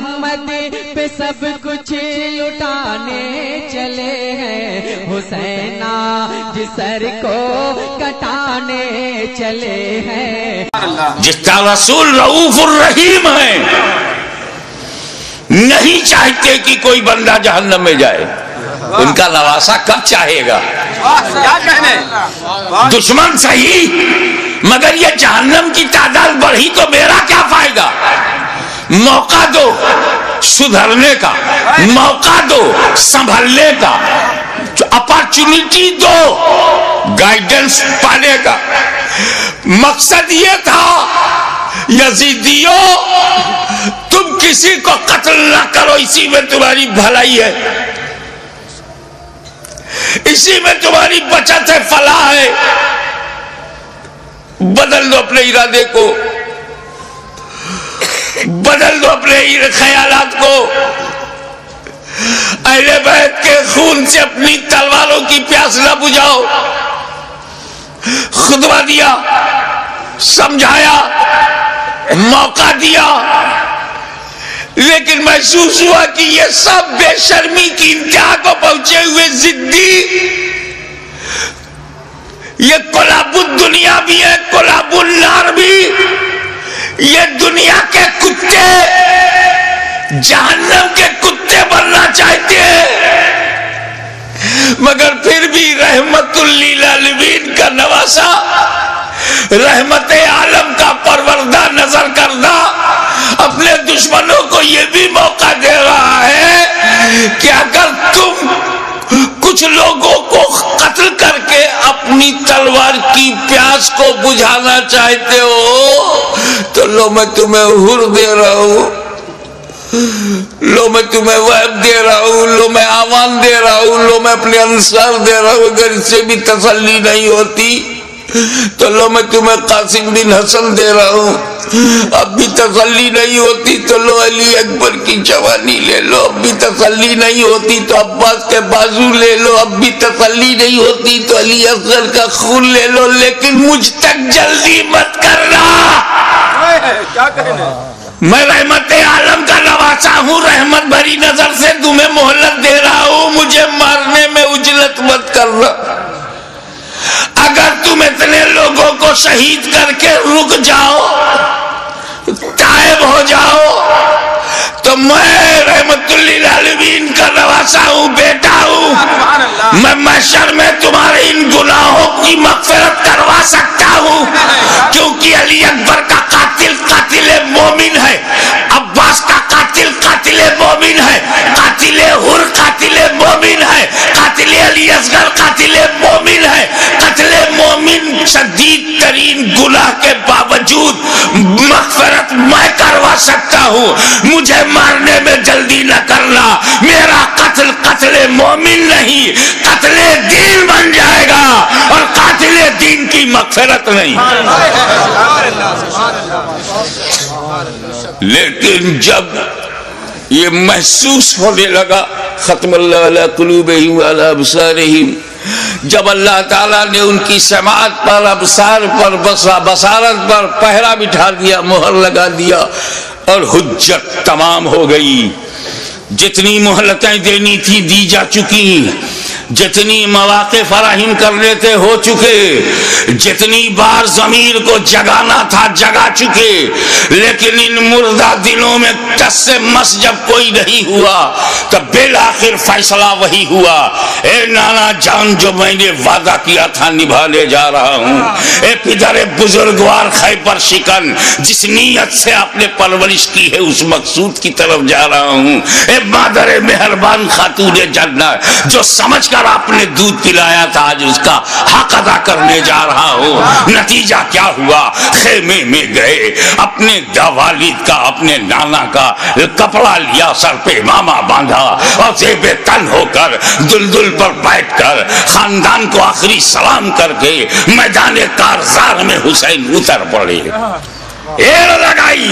محمد پہ سب کچھ لٹانے چلے ہیں، حسینہ جس سر کو کٹانے چلے ہیں۔ جس کا رسول رؤوف الرحیم ہے، نہیں چاہتے کہ کوئی بندہ جہنم میں جائے، ان کا نواسہ کب چاہے گا؟ دشمن صحیح، مگر یہ جہنم کی تعداد بڑھی تو میرا کیا فائدہ؟ موقع دو سدھرنے کا، موقع دو سنبھلنے کا، اپارچونٹی دو گائیڈنس پانے کا۔ مقصد یہ تھا یزیدیوں تم کسی کو قتل نہ کرو، اسی میں تمہاری بھلائی ہے، اسی میں تمہاری بچت ہے، فلاح ہے۔ بدل دو اپنے ارادے کو، بدل دو اپنے خیالات کو، اہل بیت کے خون سے اپنی تلواروں کی پیاس نہ بجھاؤ۔ خطبہ دیا، سمجھایا، موقع دیا، لیکن محسوس ہوا کہ یہ سب بے شرمی کی انتہا کو پہنچے ہوئے ضدی، یہ کلاب الدنیا بھی ہے، کلاب النار بھی، یہ دنیا کے کتے جہنم کے کتے بننا چاہتے ہیں، مگر پھر بھی رحمت للعالمین کا نواسا، رحمت عالم کا پروردہ نظر کردہ اپنے دشمنوں کو یہ بھی موقع دے رہا ہے کہ اگر تم کچھ لوگوں کو قتل کر کے اپنی تلوار کی پیاس کو بجھانا چاہتے ہو تو لو میں تمہیں حر دے رہا ہوں، لو میں تمہیں وہب دے رہا ہوں، لو میں آمان دے رہا ہوں، لو میں اپنے انصار دے رہا ہوں۔ اگر اس سے بھی تسلی نہیں ہوتی تو لو میں تمہیں قاسم بن حسن دے رہا ہوں، اب بھی تسلی نہیں ہوتی تو لو علی اکبر کی جوانی لے لو، اب بھی تسلی نہیں ہوتی تو عباس کے بازو لے لو، اب بھی تسلی نہیں ہوتی تو علی اصغر کا خون لے لو، لیکن مجھ تک جلدی مت کرنا۔ میں رحمت عالم کا نواسا ہوں، رحمت بھری نظر سے تمہیں مہلت دے رہا ہوں، مجھے مارنے میں عجلت مت کرنا۔ اگر تم اتنے لوگوں کو شہید کر کے رک جاؤ، تائب ہو جاؤ، تو میں رحمت للعالمین کا نواسا ہوں، بیٹا ہوں، میں محشر میں تمہارے ان گناہوں کی مغفرت کروا سکتا ہوں، کیونکہ علی اکبر کا قاتل قاتل مومن ہے، عباس کا قاتل قاتل مومن ہے، قاتل حر قاتل مومن ہے، قاتل علی اصغر قاتل مومن ہے۔ قتل مومن شدید ترین گناہ کے باوجود مغفرت میں کروا سکتا ہوں، مجھے مارنے میں جلدی نہ کرنا، میرا قتل قتل مومن نہیں قتل دین بن جائے گا، اور قاتل دین کی مغفرت نہیں۔ لیکن جب یہ محسوس ہونے لگا، ختم اللہ علی قلوبہم وعلی ابصارہم، جب اللہ تعالیٰ نے ان کی سماعت پر، ابصار پر، بصارت پر پہرا بٹھا دیا، مہر لگا دیا، اور حجت تمام ہو گئی، جتنی مہلتیں دینی تھی دی جا چکی، جتنی مواقع فراہم کرنے تھے ہو چکے، جتنی بار ضمیر کو جگانا تھا جگا چکے، لیکن ان مردہ دلوں میں ٹس سے مس جب کوئی نہیں ہوا تب بالآخر فیصلہ وہی ہوا، اے نانا جان جو میں نے وعدہ کیا تھا نبھانے جا رہا ہوں، اے پدر بزرگوار خیبر شکن جس نیت سے آپ نے پرورش کی ہے اس مقصود کی طرف جا رہا ہوں، اے مادر مہربان خاتون جنت جو سمجھ کر آپ نے دودھ پلایا تھا آج اس کا حق ادا کرنے جا رہا ہوں۔ نتیجہ کیا ہوا؟ خیمے میں گئے، اپنے والد کا اپنے نانا کا کپڑا لیا، سر پہ امامہ باندھا، اور زیب تن ہو کر دلدل پر بیٹھ کر خاندان کو آخری سلام کر کے میدان کارزار میں حسین اتر پڑے، ایر لگائی،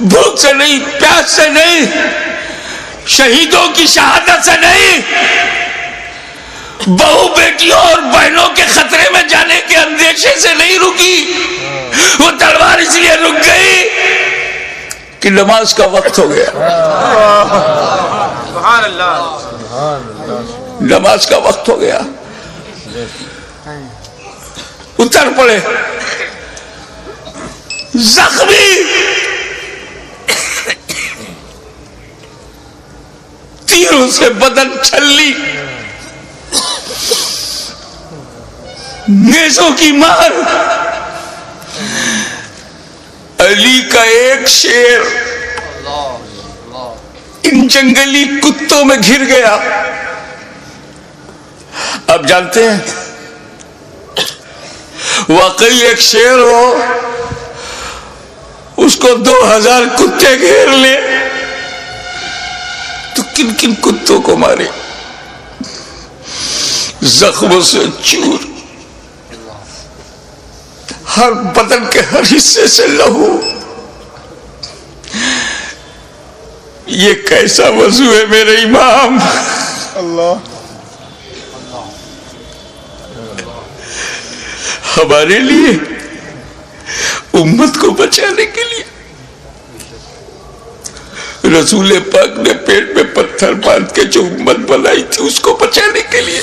بھوک سے نہیں، پیاس سے نہیں، شہیدوں کی شہادت سے نہیں، بہو بیٹیوں اور بہنوں کے خطرے میں جانے کے اندیشے سے نہیں رکی. وہ تلوار اس لیے رک گئی کہ نماز کا وقت ہو گیا. سبحان اللہ. نماز کا وقت ہو گیا. اتر پڑے زخمی، تیروں سے بدن چھلی، نیزوں کی مار. علی کا ایک شیر ان جنگلی کتوں میں گھر گیا. آپ جانتے ہیں واقعی ایک شیر ہو اس کو 2000 کتے گھیر لے تو کن کن کتوں کو مارے. زخموں سے چور، ہر بدن کے ہر حصے سے لہو. یہ کیسا وضو ہے میرے امام. اللہ. ہمارے لیے، امت کو بچانے کے لیے رسول پاک نے پیٹ میں پتھر باندھ کے جو امت بنائی تھی اس کو بچانے کے لیے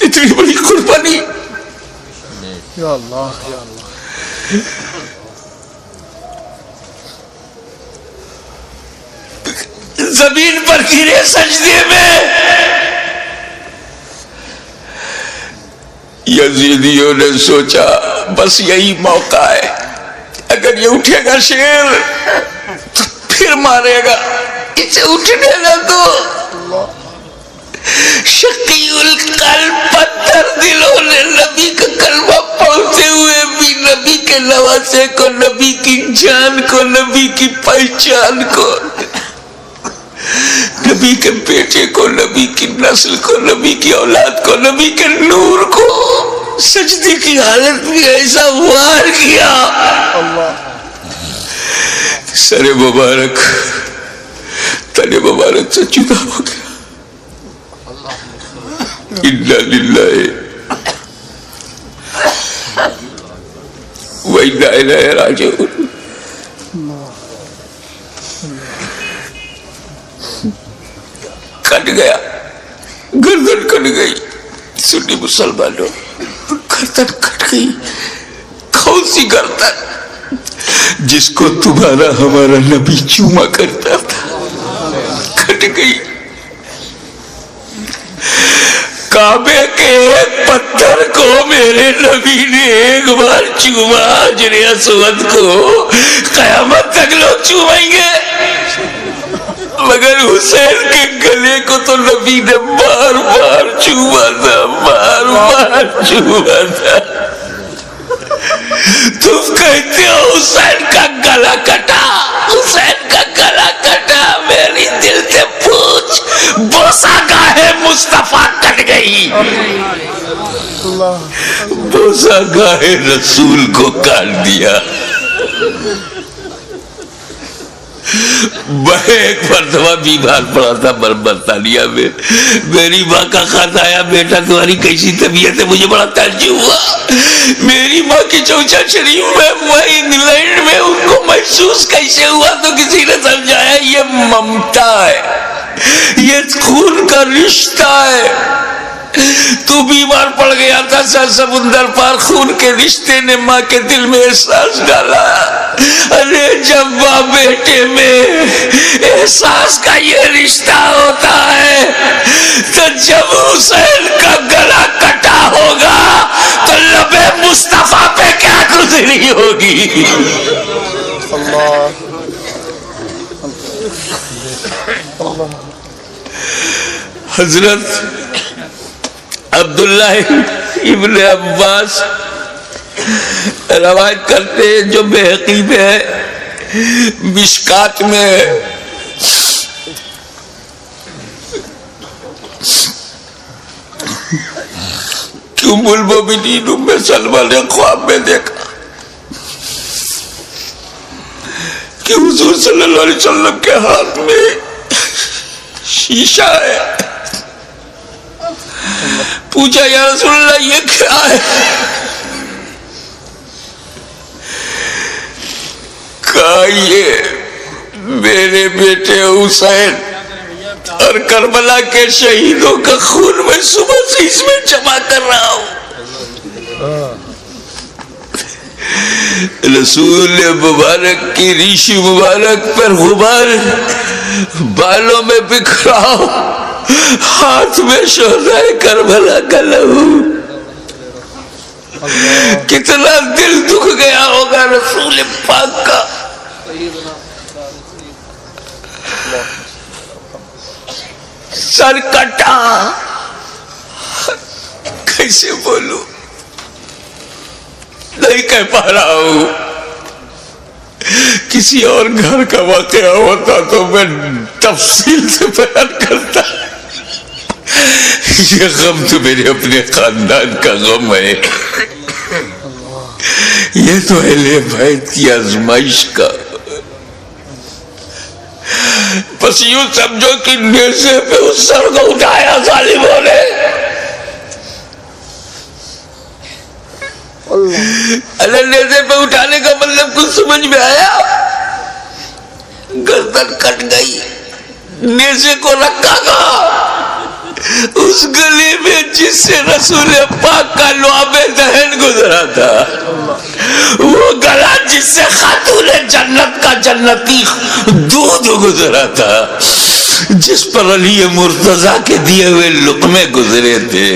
اتنی بڑی قربانی. یا اللہ یا اللہ. زمین پر گرے سجدے میں. یزیدیوں نے سوچا بس یہی موقع ہے، اگر یہ اٹھے گا شیر تو پھر مارے گا، اسے اٹھنے نہ دو. شقی القلب پتھر دلوں نے نبی کا کلمہ پڑھتے ہوئے بھی نبی کے نواسے کو، نبی کی جان کو، نبی کی پہچان کو، نبی کے بیٹے کو، نبی کی نسل کو، نبی کی اولاد کو، نبی کے نور کو سجدے کی حالت میں ایسا وار کیا. سر مبارک تن مبارک سے جدا ہو گیا. انا للہ و انا الیہ راجعون. کٹ گیا، گردن کٹ گئی. سنی مسلمانوں، گردن کٹ گئی. کون سی گردن؟ جس کو تمہارا ہمارا نبی چوما کرتا تھا، کٹ گئی. کعبے کے ایک پتھر کو میرے نبی نے ایک بار چوما. حجر اسود کو قیامت تک لوگ چومیں گے، مگر حسین کے گلے کو تو نبی نے بار بار چوما تھا، بار بار چوما تھا. تم کہتے ہو حسین کا گلا کٹا، حسین کا گلا کٹا. میری دل سے پوچھ، بوسہ گاہ مصطفیٰ کٹ گئی، بوسہ گاہ رسول کو کاٹ دیا. میں ایک مرتبہ بیمار پڑا تھا برطانیہ میں. میری ماں کا خط آیا، بیٹا تمہاری کیسی طبیعت ہے؟ مجھے بڑا تعجب ہوا. میری ماں کی چوچا شریف میں، وہ انگلینڈ میں، ان کو محسوس کیسے ہوا تو کسی نے سمجھایا یہ ممتا ہے، یہ خون کا رشتہ ہے. تو بیمار پڑ گیا تھا، سر سمندر پار خون کے رشتے نے ماں کے دل میں احساس ڈالا. ارے جب ماں بیٹے میں احساس کا یہ رشتہ ہوتا ہے تو جب حسین کا گلا کٹا ہوگا تو لبے مصطفیٰ پہ کیا گزری ہوگی. حضرت عبداللہ ابن عباس روایت کرتے ہیں، جو بحقی میں ہے، مشکات میں، کہ ام المومنین ام سلمہ نے خواب میں دیکھا کہ حضور صلی اللہ علیہ وسلم کے ہاتھ میں شیشہ ہے. پوچھا یا رسول اللہ یہ کیا ہے؟ کہا یہ میرے بیٹے حسین اور کربلا کے شہیدوں کا خون میں صبح سے اس میں جمع کر رہا ہوں. رسول مبارک کی ریشی مبارک پر غبار بالوں میں بکھرا، ہاتھ میں شہداء کربلا کا لہو. کتنا دل دکھ گیا ہوگا رسول پاک کا. سر کٹا، کیسے بولوں، نہیں کہہ پا رہا ہوں. کسی اور گھر کا واقعہ ہوتا تو میں تفصیل سے بیان کرتا. یہ غم تو میرے اپنے خاندان کا غم ہے. یہ تو اہل بیت کی آزمائش کا. بس یوں سمجھو کہ نیزے پہ اس سر کو اٹھایا ظالموں نے. اللہ نیزے پہ اٹھانے کا مطلب کچھ سمجھ میں آیا؟ گردن کٹ گئی، نیزے کو رکھا گا اس گلی میں جس سے رسول پاک کا لعاب دہن گزرا تھا، وہ گلا جس سے خاتون جنت کا جنتی دودھ گزرا تھا، جس پر علی مرتضیٰ کے دیے ہوئے لقمے گزرے تھے.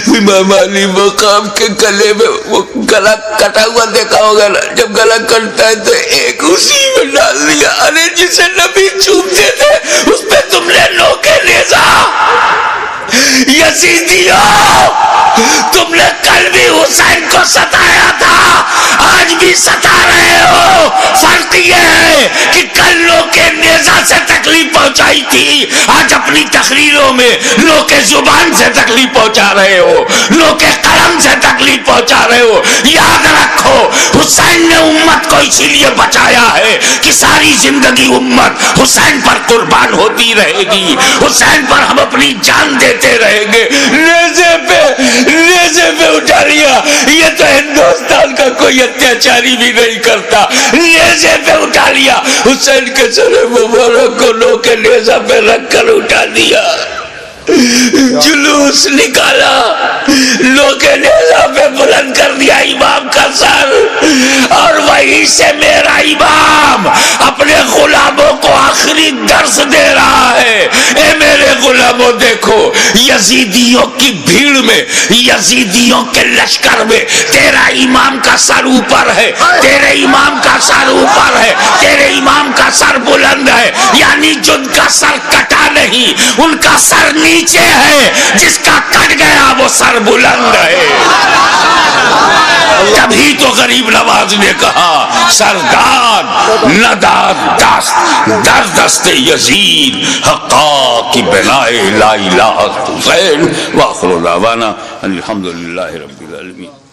امام علی مقام کے گلے میں وہ گلا کٹا ہوا دیکھا ہوگا نا، جب گلا کٹتا ہے تو ایک اسی میں ڈال دیا. ارے جسے نبی چومتے تھے اس پہ تم نے نوکے نیزا. یزیدیوں، تم نے کل بھی حسین کو ستایا تھا، آج بھی ستا رہے ہو. فرق یہ ہے کہ کل نوکے نیزا سے تکلیف پہنچائی تھی، آج اپنی تقریروں میں نوکے زبان سے تکلیف پہنچا رہے ہو، نوکے قلم سے تکلیف پہنچا رہے ہو. یاد رکھو حسین نے امت کو اسی لیے بچایا ہے کہ ساری زندگی امت حسین پر قربان ہوتی رہے گی، حسین پر ہم اپنی جان دیتے رہیں گے. نیزے پہ اٹھا لیا، یہ تو ہندوستان کا کوئی اتیاچاری بھی نہیں کرتا. نیزے پہ اٹھا لیا، حسین کے سر مبارک کو نوکے نیزہ پہ رکھ کر اٹھا دیا. جلوس نکالا، نوکے نیزہ پہ بلند کر دیا امام کا سر، اور وہیں سے میرا امام اپنے غلاموں کو آخری درس دے رہا ہے. اے میرے غلاموں، دیکھو یزیدیوں کی بھیڑ میں، یزیدیوں کے لشکر میں تیرا امام کا سر اوپر ہے، تیرے امام کا سر اوپر ہے، تیرے امام کا سر بلند ہے. یعنی جن کا سر کٹا نہیں، ان کا سر نیچے ہے، جس کا کٹ گیا وہ سر بلند ہے. تبھی تو غریب نواز نے کہا سرداد نداد دست در دست یزید حقا کی بنائے لا الہ حسین. وآخر دعوانا الحمدللہ رب العالمین.